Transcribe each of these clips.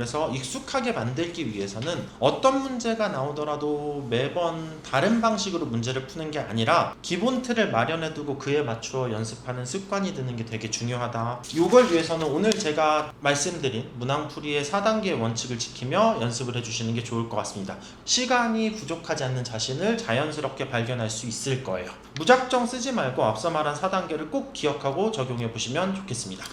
그래서 익숙하게 만들기 위해서는 어떤 문제가 나오더라도 매번 다른 방식으로 문제를 푸는 게 아니라 기본 틀을 마련해 두고 그에 맞추어 연습하는 습관이 드는 게 되게 중요하다. 이걸 위해서는 오늘 제가 말씀드린 문항풀이의 4단계의 원칙을 지키며 연습을 해주시는 게 좋을 것 같습니다. 시간이 부족하지 않는 자신을 자연스럽게 발견할 수 있을 거예요. 무작정 쓰지 말고 앞서 말한 4단계를 꼭 기억하고 적용해 보시면 좋겠습니다.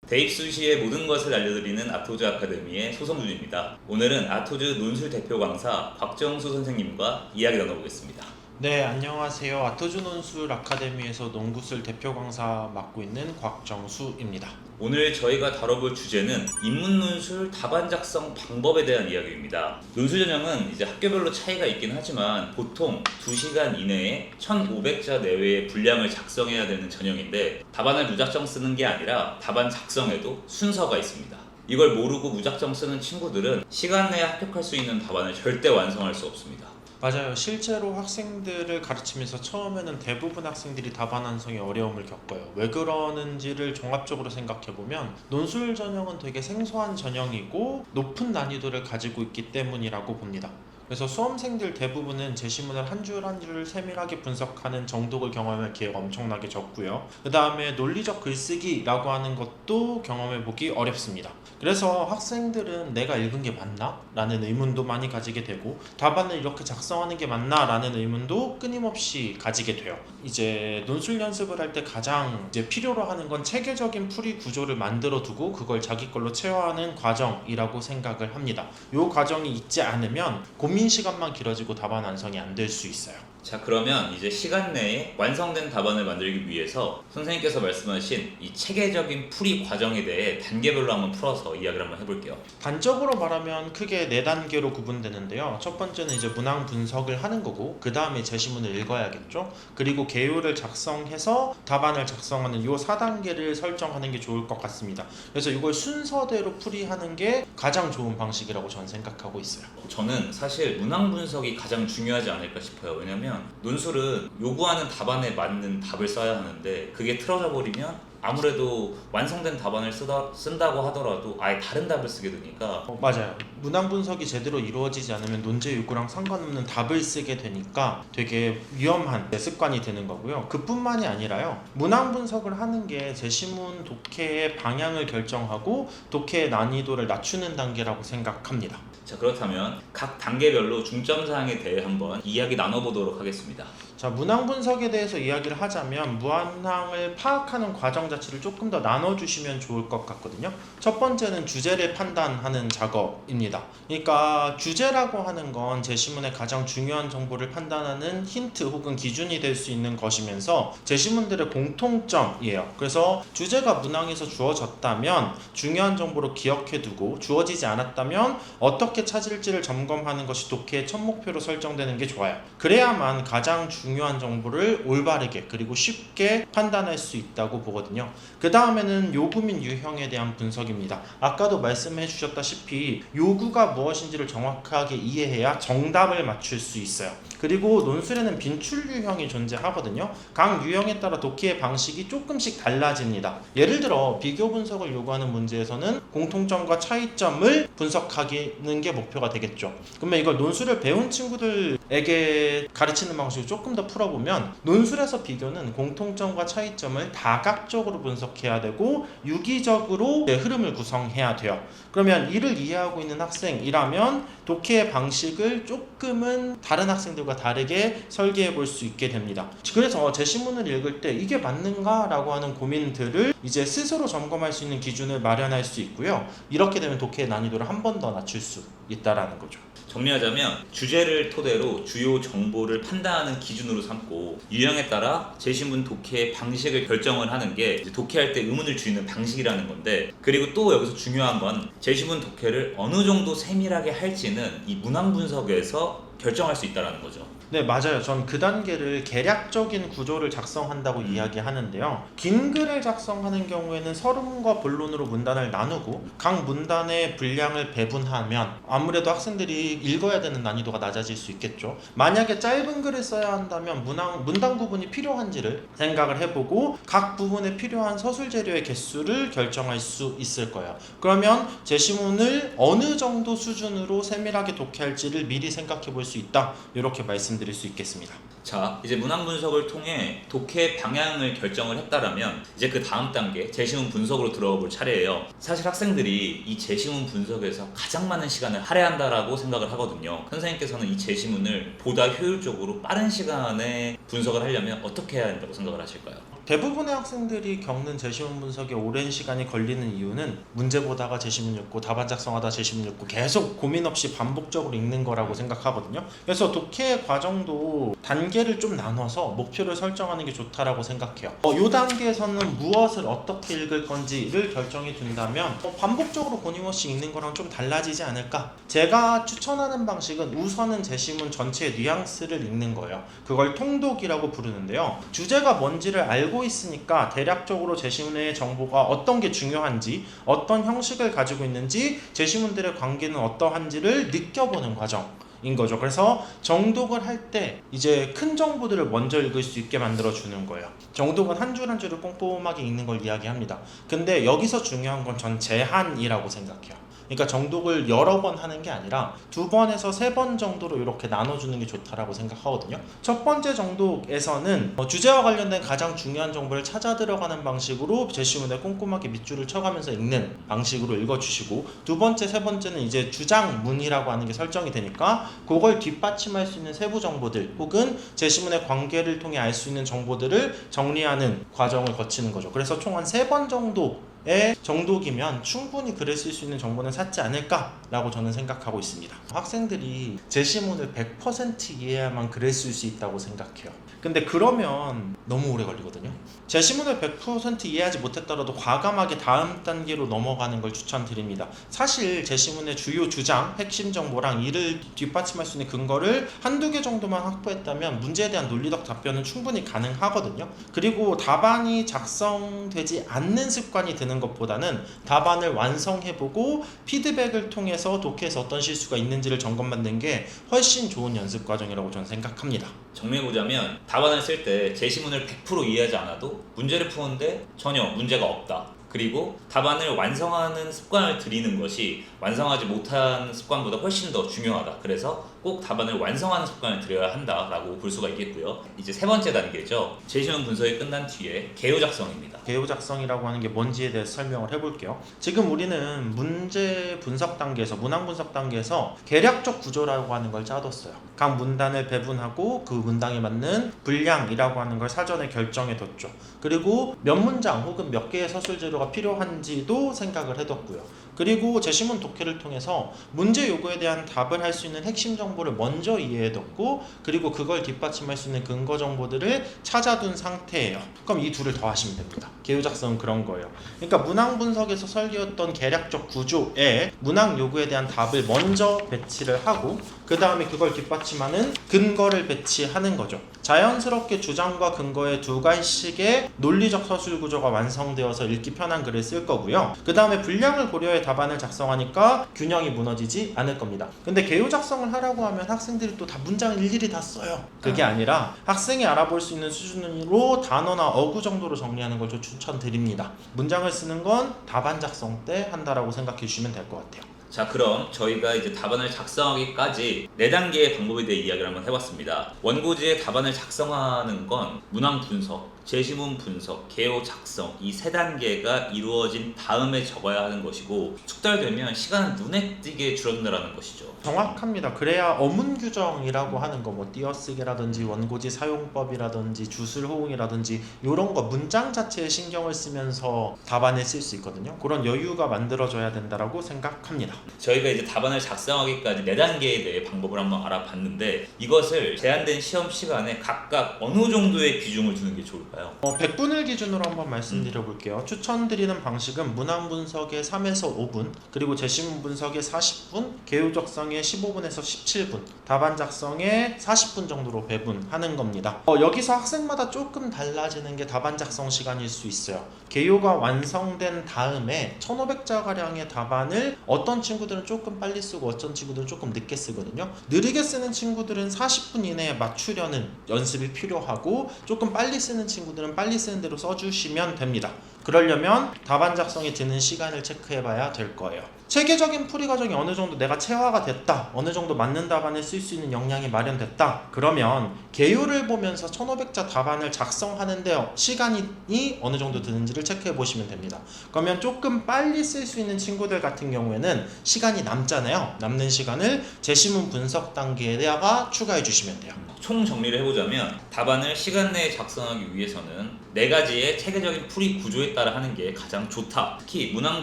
대입 수시의 모든 것을 알려드리는 아토즈 아카데미의 소성준입니다. 오늘은 아토즈 논술 대표 강사 곽정수 선생님과 이야기 나눠보겠습니다. 네, 안녕하세요. 아토즈 논술 아카데미에서 논구술 대표 강사 맡고 있는 곽정수입니다. 오늘 저희가 다뤄볼 주제는 인문 논술 답안 작성 방법에 대한 이야기입니다. 논술 전형은 이제 학교별로 차이가 있긴 하지만 보통 2시간 이내에 1500자 내외의 분량을 작성해야 되는 전형인데 답안을 무작정 쓰는 게 아니라 답안 작성에도 순서가 있습니다. 이걸 모르고 무작정 쓰는 친구들은 시간 내에 합격할 수 있는 답안을 절대 완성할 수 없습니다. 맞아요. 실제로 학생들을 가르치면서 처음에는 대부분 학생들이 답안 완성에 어려움을 겪어요. 왜 그러는지를 종합적으로 생각해보면 논술 전형은 되게 생소한 전형이고 높은 난이도를 가지고 있기 때문이라고 봅니다. 그래서 수험생들 대부분은 제시문을 한 줄 한 줄을 세밀하게 분석하는 정독을 경험할 기회가 엄청나게 적고요. 그 다음에 논리적 글쓰기라고 하는 것도 경험해보기 어렵습니다. 그래서 학생들은 내가 읽은 게 맞나? 라는 의문도 많이 가지게 되고 답안을 이렇게 작성하는 게 맞나? 라는 의문도 끊임없이 가지게 돼요. 이제 논술 연습을 할 때 가장 필요로 하는 건 체계적인 풀이 구조를 만들어 두고 그걸 자기 걸로 체화하는 과정이라고 생각을 합니다. 이 과정이 있지 않으면 고민 시간만 길어지고 답안 완성이 안 될 수 있어요. 자, 그러면 이제 시간 내에 완성된 답안을 만들기 위해서 선생님께서 말씀하신 이 체계적인 풀이 과정에 대해 단계별로 한번 풀어서 이야기를 한번 해볼게요. 단적으로 말하면 크게 4단계로 구분되는데요. 첫 번째는 이제 문항 분석을 하는 거고 그 다음에 제시문을 읽어야겠죠. 그리고 개요를 작성해서 답안을 작성하는 이 4단계를 설정하는 게 좋을 것 같습니다. 그래서 이걸 순서대로 풀이하는 게 가장 좋은 방식이라고 저는 생각하고 있어요. 저는 사실 문항 분석이 가장 중요하지 않을까 싶어요. 왜냐면 논술은 요구하는 답안에 맞는 답을 써야 하는데 그게 틀어져 버리면 아무래도 완성된 답안을 쓴다고 하더라도 아예 다른 답을 쓰게 되니까 맞아요. 문항 분석이 제대로 이루어지지 않으면 논제 요구랑 상관없는 답을 쓰게 되니까 되게 위험한 습관이 되는 거고요. 그뿐만이 아니라요. 문항 분석을 하는 게 제시문 독해의 방향을 결정하고 독해의 난이도를 낮추는 단계라고 생각합니다. 자, 그렇다면 각 단계별로 중점사항에 대해 한번 이야기 나눠보도록 하겠습니다. 자, 문항 분석에 대해서 이야기를 하자면 문항을 파악하는 과정 자체를 조금 더 나눠주시면 좋을 것 같거든요. 첫 번째는 주제를 판단하는 작업입니다. 그러니까 주제라고 하는 건 제시문의 가장 중요한 정보를 판단하는 힌트 혹은 기준이 될 수 있는 것이면서 제시문들의 공통점이에요. 그래서 주제가 문항에서 주어졌다면 중요한 정보로 기억해두고 주어지지 않았다면 어떻게 찾을지를 점검하는 것이 독해의 첫 목표로 설정되는 게 좋아요. 그래야만 가장 중요한 정보를 올바르게 그리고 쉽게 판단할 수 있다고 보거든요. 그 다음에는 요구 및 유형에 대한 분석입니다. 아까도 말씀해 주셨다시피 요구가 무엇인지를 정확하게 이해해야 정답을 맞출 수 있어요. 그리고 논술에는 빈출 유형이 존재하거든요. 각 유형에 따라 독해의 방식이 조금씩 달라집니다. 예를 들어 비교 분석을 요구하는 문제에서는 공통점과 차이점을 분석하는 게 목표가 되겠죠. 그러면 이걸 논술을 배운 친구들에게 가르치는 방식을 조금 더 풀어보면 논술에서 비교는 공통점과 차이점을 다각적으로 분석해야 되고 유기적으로 흐름을 구성해야 돼요. 그러면 이를 이해하고 있는 학생이라면 독해의 방식을 조금은 다른 학생들과 다르게 설계해 볼 수 있게 됩니다. 그래서 제시문을 읽을 때 이게 맞는가? 라고 하는 고민들을 이제 스스로 점검할 수 있는 기준을 마련할 수 있고요. 이렇게 되면 독해의 난이도를 한 번 더 낮출 수 있다라는 거죠. 정리하자면 주제를 토대로 주요 정보를 판단하는 기준으로 삼고 유형에 따라 제시문 독해 방식을 결정을 하는 게 독해할 때 의문을 주는 방식이라는 건데, 그리고 또 여기서 중요한 건 제시문 독해를 어느 정도 세밀하게 할지는 이 문항 분석에서 결정할 수 있다는 거죠. 네, 맞아요. 전 그 단계를 계략적인 구조를 작성한다고 이야기하는데요. 긴 글을 작성하는 경우에는 서론과 본론으로 문단을 나누고 각 문단의 분량을 배분하면 아무래도 학생들이 읽어야 되는 난이도가 낮아질 수 있겠죠. 만약에 짧은 글을 써야 한다면 문단 구분이 필요한지를 생각을 해보고 각 부분에 필요한 서술 재료의 개수를 결정할 수 있을 거예요. 그러면 제시문을 어느 정도 수준으로 세밀하게 독해할지를 미리 생각해 볼 수 있다. 이렇게 말씀드릴 수 있겠습니다. 자, 이제 문항 분석을 통해 독해 방향을 결정을 했다라면 이제 그 다음 단계 제시문 분석으로 들어가 볼 차례예요. 사실 학생들이 이 제시문 분석에서 가장 많은 시간을 할애한다라고 생각을 하거든요. 선생님께서는 이 제시문을 보다 효율적으로 빠른 시간에 분석을 하려면 어떻게 해야 한다고 생각을 하실까요? 대부분의 학생들이 겪는 제시문 분석에 오랜 시간이 걸리는 이유는 문제 보다가 제시문 읽고 답안 작성하다 제시문 읽고 계속 고민 없이 반복적으로 읽는 거라고 생각하거든요. 그래서 독해 과정도 단계를 좀 나눠서 목표를 설정하는 게 좋다라고 생각해요. 이 단계에서는 무엇을 어떻게 읽을 건지를 결정해 둔다면 반복적으로 끊임없이 읽는 거랑 좀 달라지지 않을까? 제가 추천하는 방식은 우선은 제시문 전체의 뉘앙스를 읽는 거예요. 그걸 통독이라고 부르는데요. 주제가 뭔지를 알고 있으니까 대략적으로 제시문의 정보가 어떤 게 중요한지, 어떤 형식을 가지고 있는지, 제시문들의 관계는 어떠한지를 느껴보는 과정인 거죠. 그래서 정독을 할 때 이제 큰 정보들을 먼저 읽을 수 있게 만들어 주는 거예요. 정독은 한 줄 한 줄을 꼼꼼하게 읽는 걸 이야기합니다. 근데 여기서 중요한 건 전 제한이라고 생각해요. 그러니까 정독을 여러 번 하는 게 아니라 2번에서 3번 정도로 이렇게 나눠주는 게 좋다라고 생각하거든요. 첫 번째 정독에서는 주제와 관련된 가장 중요한 정보를 찾아 들어가는 방식으로 제시문에 꼼꼼하게 밑줄을 쳐가면서 읽는 방식으로 읽어주시고, 두 번째, 세 번째는 이제 주장문이라고 하는 게 설정이 되니까 그걸 뒷받침할 수 있는 세부 정보들 혹은 제시문의 관계를 통해 알 수 있는 정보들을 정리하는 과정을 거치는 거죠. 그래서 총 한 3번 정도의 정독이면 충분히 글을 쓸 수 있는 정보는 샀지 않을까라고 저는 생각하고 있습니다. 학생들이 제시문을 100% 이해해야만 글을 쓸 수 있다고 생각해요. 근데 그러면 너무 오래 걸리거든요. 제시문을 100% 이해하지 못했더라도 과감하게 다음 단계로 넘어가는 걸 추천드립니다. 사실 제시문의 주요 주장, 핵심 정보랑 이를 뒷받침할 수 있는 근거를 한두 개 정도만 확보했다면 문제에 대한 논리적 답변은 충분히 가능하거든요. 그리고 답안이 작성되지 않는 습관이 드는 것보다는 답안을 완성해보고 피드백을 통해서 독해에서 어떤 실수가 있는지를 점검받는 게 훨씬 좋은 연습 과정이라고 저는 생각합니다. 정리해보자면 답안을 쓸 때 제시문을 100% 이해하지 않아도 문제를 푸는데 전혀 문제가 없다. 그리고 답안을 완성하는 습관을 들이는 것이 완성하지 못한 습관보다 훨씬 더 중요하다. 그래서 꼭 답안을 완성하는 습관을 들여야 한다라고 볼 수가 있겠고요. 이제 세 번째 단계죠. 제시문 분석이 끝난 뒤에 개요 작성입니다. 개요 작성이라고 하는 게 뭔지에 대해서 설명을 해볼게요. 지금 우리는 문제 분석 단계에서, 문항 분석 단계에서 계략적 구조라고 하는 걸 짜뒀어요. 각 문단을 배분하고 그 문장에 맞는 분량이라고 하는 걸 사전에 결정해뒀죠. 그리고 몇 문장 혹은 몇 개의 서술 재료가 필요한지도 생각을 해뒀고요. 그리고 제시문 독해를 통해서 문제 요구에 대한 답을 할 수 있는 핵심 정보를 먼저 이해해뒀고, 그리고 그걸 뒷받침할 수 있는 근거 정보들을 찾아둔 상태예요. 그럼 이 둘을 더 하시면 됩니다. 개요 작성은 그런 거예요. 그러니까 문항 분석에서 설계했던 계략적 구조에 문항 요구에 대한 답을 먼저 배치를 하고 그 다음에 그걸 뒷받침하는 근거를 배치하는 거죠. 자연스럽게 주장과 근거의 두 가지씩의 논리적 서술 구조가 완성되어서 읽기 편한 글을 쓸 거고요. 그 다음에 분량을 고려해 답안을 작성하니까 균형이 무너지지 않을 겁니다. 근데 개요 작성을 하라고 하면 학생들이 또 다 문장을 일일이 다 써요. 그게 아니라 학생이 알아볼 수 있는 수준으로 단어나 어구 정도로 정리하는 걸 좀 추천드립니다. 문장을 쓰는 건 답안 작성 때 한다라고 생각해 주시면 될 것 같아요. 자, 그럼 저희가 이제 답안을 작성하기까지 4단계의 방법에 대해 이야기를 한번 해봤습니다. 원고지에 답안을 작성하는 건 문항 분석, 제시문 분석, 개요 작성 이 3단계가 이루어진 다음에 적어야 하는 것이고 축달되면 시간은 눈에 띄게 줄어든다는 것이죠. 정확합니다. 그래야 어문 규정이라고 하는 거, 뭐 띄어쓰기라든지 원고지 사용법이라든지 주술 호응이라든지 이런 거 문장 자체에 신경을 쓰면서 답안을 쓸 수 있거든요. 그런 여유가 만들어져야 된다라고 생각합니다. 저희가 이제 답안을 작성하기까지 4단계에 대해 방법을 한번 알아봤는데 이것을 제한된 시험 시간에 각각 어느 정도의 비중을 두는 게 좋을까요? 좋을까요? 100분을 기준으로 한번 말씀드려 볼게요. 추천드리는 방식은 문항 분석에 3에서 5분, 그리고 제시문 분석에 40분, 개요 작성에 15분에서 17분, 답안 작성에 40분 정도로 배분하는 겁니다. 여기서 학생마다 조금 달라지는 게 답안 작성 시간일 수 있어요. 개요가 완성된 다음에 1500자 가량의 답안을 어떤 친구들은 조금 빨리 쓰고 어떤 친구들은 조금 늦게 쓰거든요. 느리게 쓰는 친구들은 40분 이내에 맞추려는 연습이 필요하고, 조금 빨리 쓰는 친구들은 빨리 쓰는 대로 써주시면 됩니다. 그러려면 답안 작성에 드는 시간을 체크해봐야 될 거예요. 체계적인 풀이 과정이 어느 정도 내가 체화가 됐다, 어느 정도 맞는 답안을 쓸 수 있는 역량이 마련됐다, 그러면 개요를 보면서 1500자 답안을 작성하는데 시간이 어느 정도 드는지를 체크해 보시면 됩니다. 그러면 조금 빨리 쓸 수 있는 친구들 같은 경우에는 시간이 남잖아요. 남는 시간을 제시문 분석 단계에다가 추가해 주시면 돼요. 총 정리를 해보자면 답안을 시간 내에 작성하기 위해서는 4가지의 체계적인 풀이 구조에 따라 하는 게 가장 좋다. 특히 문항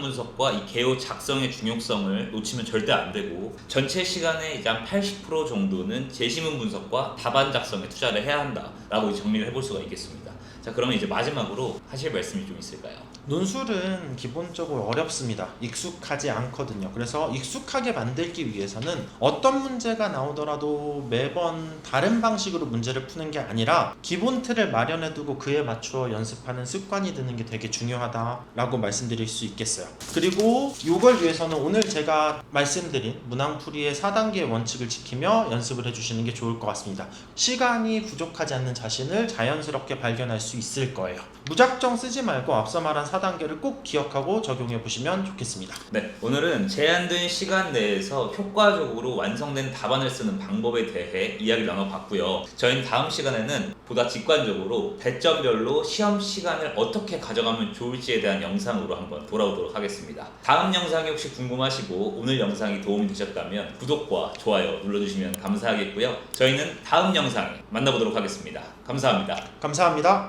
분석과 이 개요 작성의 중요성을 놓치면 절대 안 되고, 전체 시간의 이제 한 80% 정도는 제시문 분석과 답안 작성에 투자를 해야 한다라고 정리를 해볼 수가 있겠습니다. 자, 그러면 이제 마지막으로 하실 말씀이 좀 있을까요? 논술은 기본적으로 어렵습니다. 익숙하지 않거든요. 그래서 익숙하게 만들기 위해서는 어떤 문제가 나오더라도 매번 다른 방식으로 문제를 푸는 게 아니라 기본 틀을 마련해두고 그에 맞추어 연습하는 습관이 드는 게 되게 중요하다라고 말씀드릴 수 있겠어요. 그리고 이걸 위해서는 오늘 제가 말씀드린 문항풀이의 4단계의 원칙을 지키며 연습을 해주시는 게 좋을 것 같습니다. 시간이 부족하지 않는 자신을 자연스럽게 발견할 수 있을 거예요. 무작정 쓰지 말고 앞서 말한 4단계를 꼭 기억하고 적용해 보시면 좋겠습니다. 네, 오늘은 제한된 시간 내에서 효과적으로 완성된 답안을 쓰는 방법에 대해 이야기를 나눠봤고요. 저희는 다음 시간에는 보다 직관적으로 배점별로 시험 시간을 어떻게 가져가면 좋을지에 대한 영상으로 한번 돌아오도록 하겠습니다. 다음 영상이 혹시 궁금하시고 오늘 영상이 도움이 되셨다면 구독과 좋아요 눌러주시면 감사하겠고요. 저희는 다음 영상에 만나보도록 하겠습니다. 감사합니다. 감사합니다.